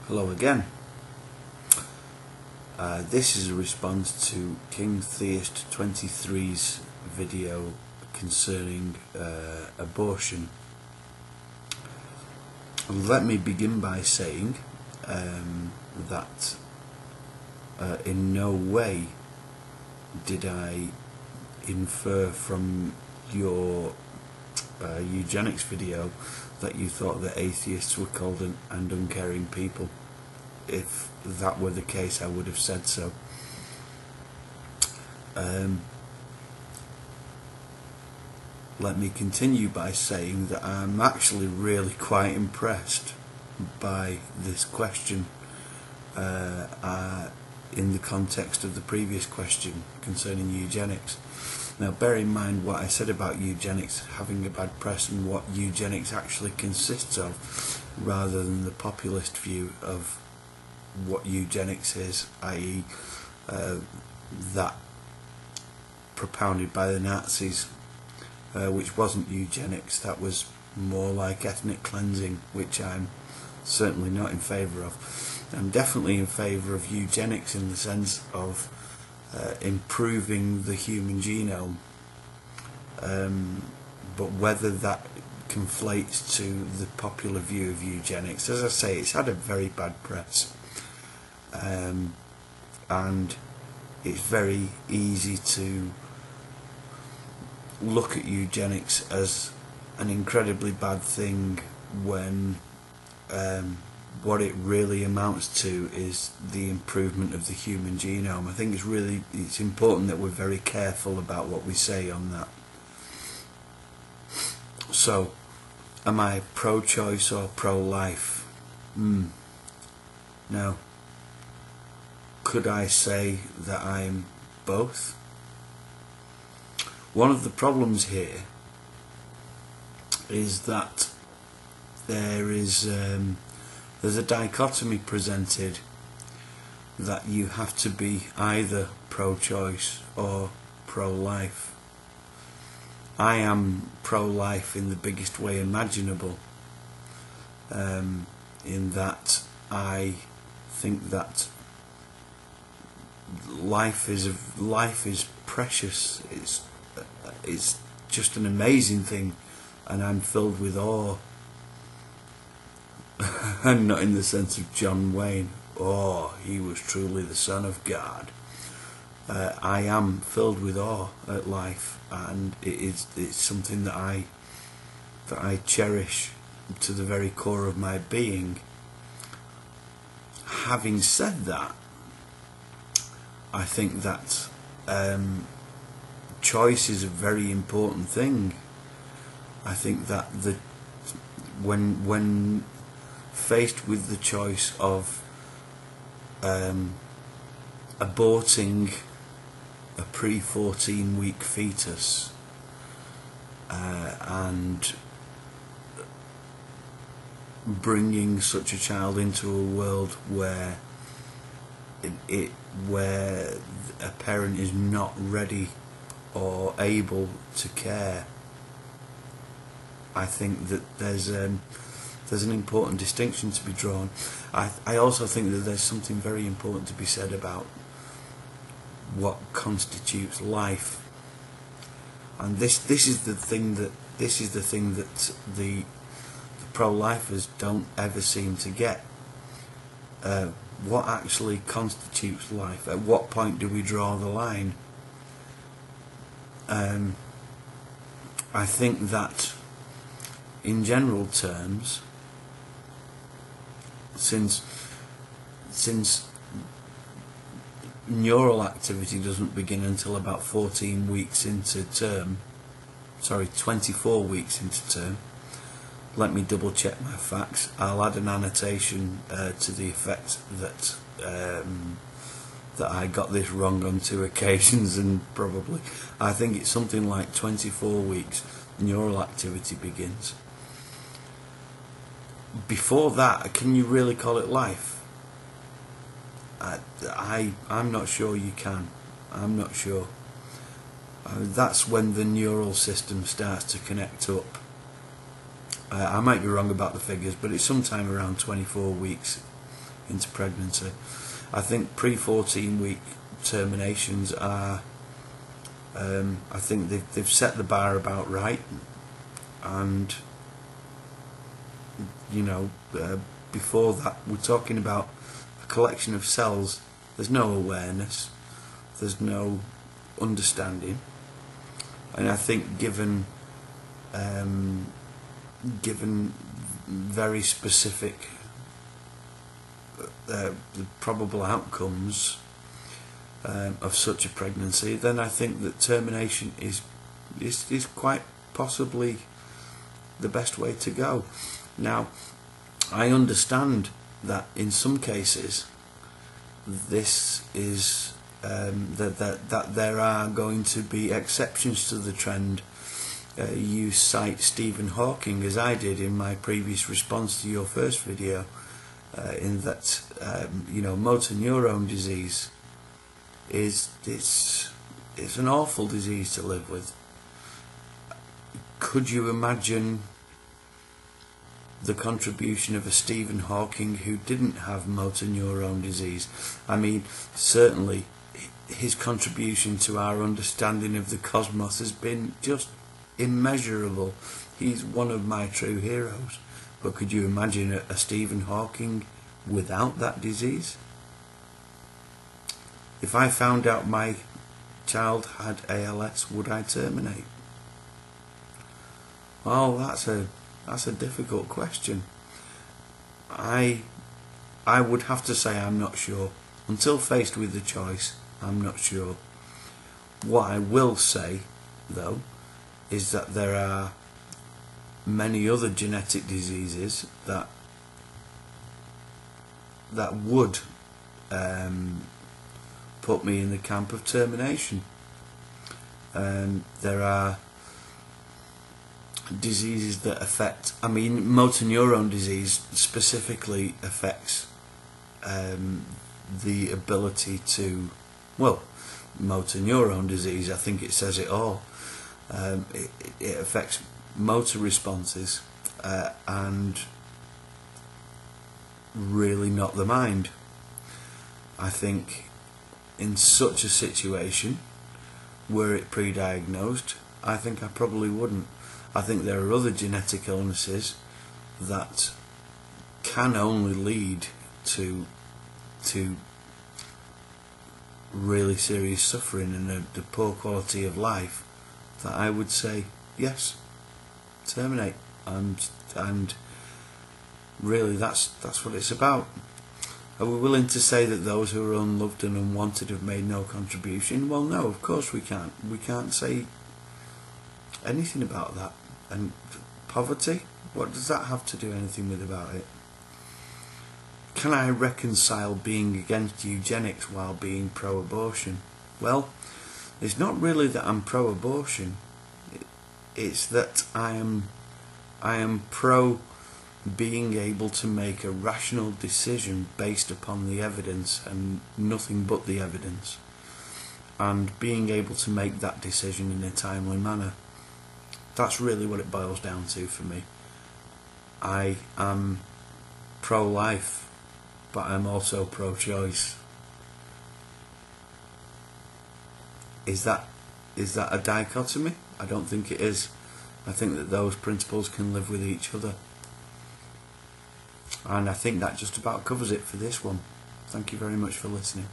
Hello again. This is a response to KingTheist23's video concerning abortion. Let me begin by saying that in no way did I infer from your eugenics video that you thought that atheists were cold and uncaring people. If that were the case, I would have said so. Let me continue by saying that I'm actually really quite impressed by this question in the context of the previous question concerning eugenics. Now, bear in mind what I said about eugenics having a bad press and what eugenics actually consists of, rather than the populist view of what eugenics is, i.e. that propounded by the Nazis, which wasn't eugenics. That was more like ethnic cleansing, which I'm certainly not in favour of. I'm definitely in favour of eugenics in the sense of improving the human genome, but whether that conflates to the popular view of eugenics, as I say, it's had a very bad press, and it's very easy to look at eugenics as an incredibly bad thing when what it really amounts to is the improvement of the human genome. I think it's important that we're very careful about what we say on that. So, am I pro-choice or pro-life? No. Could I say that I'm both? One of the problems here is that there's a dichotomy presented that you have to be either pro-choice or pro-life. I am pro-life in the biggest way imaginable, in that I think that life is precious. It's just an amazing thing, and I'm filled with awe. And not in the sense of John Wayne, he was truly the Son of God. I am filled with awe at life, and it's something that I cherish to the very core of my being. Having said that, I think that choice is a very important thing. I think that when faced with the choice of aborting a pre-14 week fetus and bringing such a child into a world where where a parent is not ready or able to care, I think that there's an important distinction to be drawn. I also think that there's something very important to be said about what constitutes life, and this is the thing that the pro-lifers don't ever seem to get. What actually constitutes life? At what point do we draw the line? I think that in general terms, since neural activity doesn't begin until about 14 weeks into term, 24 weeks into term. Let me double check my facts. I'll add an annotation to the effect that I got this wrong on 2 occasions, and probably I think it's something like 24 weeks neural activity begins. Before that, can you really call it life? I'm not sure you can. I'm not sure. That's when the neural system starts to connect up. I might be wrong about the figures, but it's sometime around 24 weeks into pregnancy. I think pre-14 week terminations are, I think they've set the bar about right, and you know, before that we're talking about a collection of cells. There's no awareness, there's no understanding, and I think given very specific the probable outcomes of such a pregnancy, then I think that termination is quite possibly the best way to go. Now, I understand that in some cases this is that there are going to be exceptions to the trend. You cite Stephen Hawking, as I did in my previous response to your first video, in that you know, motor neurone disease it's an awful disease to live with. Could you imagine the contribution of a Stephen Hawking who didn't have motor neurone disease? I mean, certainly his contribution to our understanding of the cosmos has been just immeasurable. He's one of my true heroes. But could you imagine a Stephen Hawking without that disease? If I found out my child had ALS, would I terminate? Well, that's a difficult question. I would have to say I'm not sure. Until faced with the choice, I'm not sure. What I will say, though, is that there are many other genetic diseases that would put me in the camp of termination. There are diseases that affect, I mean, motor neurone disease specifically affects the ability to, well, motor neurone disease, I think it says it all. It affects motor responses and really not the mind. I think in such a situation, were it pre-diagnosed, I think I probably wouldn't. I think there are other genetic illnesses that can only lead to really serious suffering and a poor quality of life, that I would say yes, terminate, and really that's what it's about. Are we willing to say that those who are unloved and unwanted have made no contribution? Well, no, of course we can't. We can't say anything about that. And poverty, what does that have to do anything with about it? Can I reconcile being against eugenics while being pro-abortion? Well, it's not really that I'm pro-abortion. It's that I am pro being able to make a rational decision based upon the evidence and nothing but the evidence, and being able to make that decision in a timely manner. That's really what it boils down to for me. I am pro-life, but I'm also pro-choice. Is that a dichotomy? I don't think it is. I think that those principles can live with each other. And I think that just about covers it for this one. Thank you very much for listening.